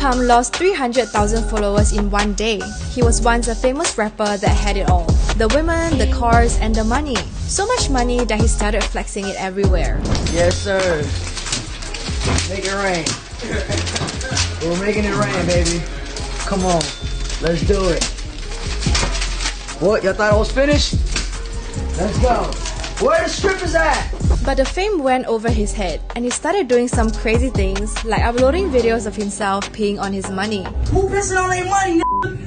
Pump lost 300,000 followers in one day. He was once a famous rapper that had it all. The women, the cars, and the money. So much money that he started flexing it everywhere. Yes, sir. Make it rain. We're making it rain, baby. Come on. Let's do it. What? Y'all thought I was finished? Let's go. Where the strippers at? But the fame went over his head, and he started doing some crazy things, like uploading videos of himself peeing on his money. Who pissing on their money,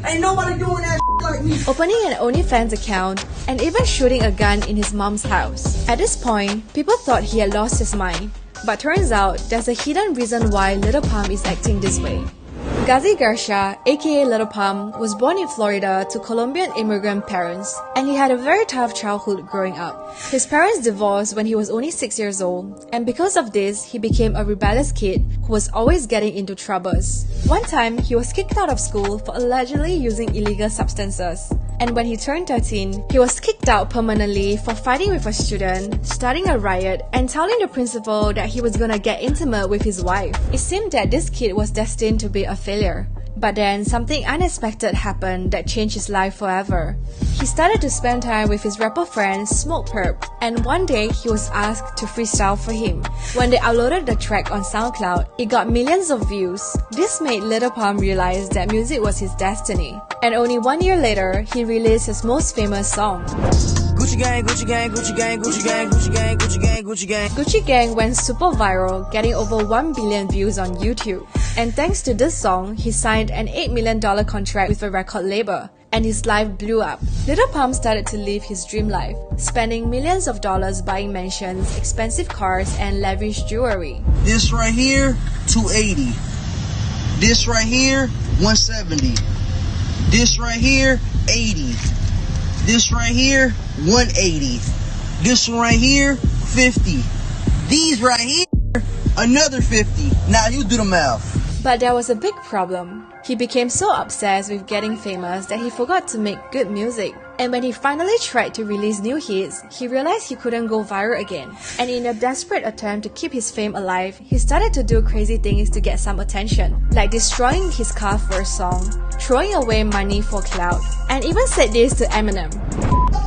Ain't nobody doing that like me. Opening an OnlyFans account, and even shooting a gun in his mom's house. At this point, people thought he had lost his mind. But turns out, there's a hidden reason why Lil Pump is acting this way. Ghazi Gersha, aka Lil Pump, was born in Florida to Colombian immigrant parents, and he had a very tough childhood growing up. His parents divorced when he was only 6 years old, and because of this, he became a rebellious kid who was always getting into troubles. One time, he was kicked out of school for allegedly using illegal substances. And when he turned 13, he was kicked out permanently for fighting with a student, starting a riot, and telling the principal that he was gonna get intimate with his wife. It seemed that this kid was destined to be a failure. But then, something unexpected happened that changed his life forever. He started to spend time with his rapper friend Smoke Perp, and one day he was asked to freestyle for him. When they uploaded the track on SoundCloud, it got millions of views. This made Lil Pump realize that music was his destiny. And only 1 year later, he released his most famous song. Gucci gang, Gucci gang, Gucci gang, Gucci gang, Gucci gang, Gucci gang, Gucci gang. Gucci Gang went super viral, getting over 1 billion views on YouTube. And thanks to this song, he signed an $8 million contract with a record label, and his life blew up. Lil Pump started to live his dream life, spending millions of dollars buying mansions, expensive cars, and lavish jewelry. This right here, 280. This right here, 170. This right here, 80. This right here, 180. This one right here, 50. These right here, another 50. Now you do the math. But there was a big problem. He became so obsessed with getting famous that he forgot to make good music. And when he finally tried to release new hits, he realized he couldn't go viral again. And in a desperate attempt to keep his fame alive, he started to do crazy things to get some attention, like destroying his car for a song, throwing away money for clout, and even said this to Eminem.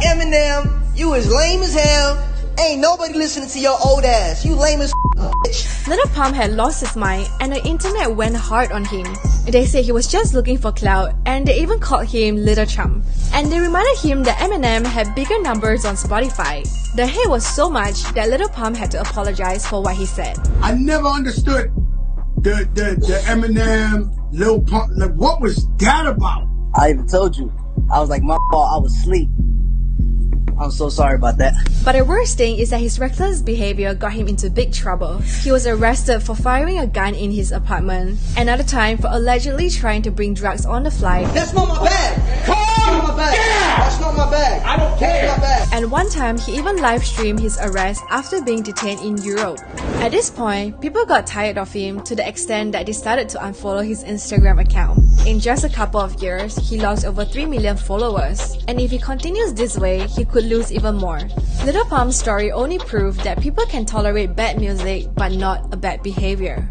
Eminem, you is lame as hell. Ain't nobody listening to your old ass. You lame as bitch. Lil Pump had lost his mind, and the internet went hard on him. They said he was just looking for clout, and they even called him Little Chump. And they reminded him that Eminem had bigger numbers on Spotify. The hate was so much that Lil Pump had to apologize for what he said. I never understood the Eminem, Lil Pump. Like, what was that about? I even told you. I was like, my fault, I was asleep. I'm so sorry about that. But the worst thing is that his reckless behavior got him into big trouble. He was arrested for firing a gun in his apartment, another time for allegedly trying to bring drugs on the flight. That's not my bag. That's not my bag. Yeah. That's not my bag. I don't care. That's my bag. And one time, he even live-streamed his arrest after being detained in Europe. At this point, people got tired of him to the extent that they started to unfollow his Instagram account. In just a couple of years, he lost over 3 million followers. And if he continues this way, he could lose even more. Lil Pump's story only proved that people can tolerate bad music but not a bad behavior.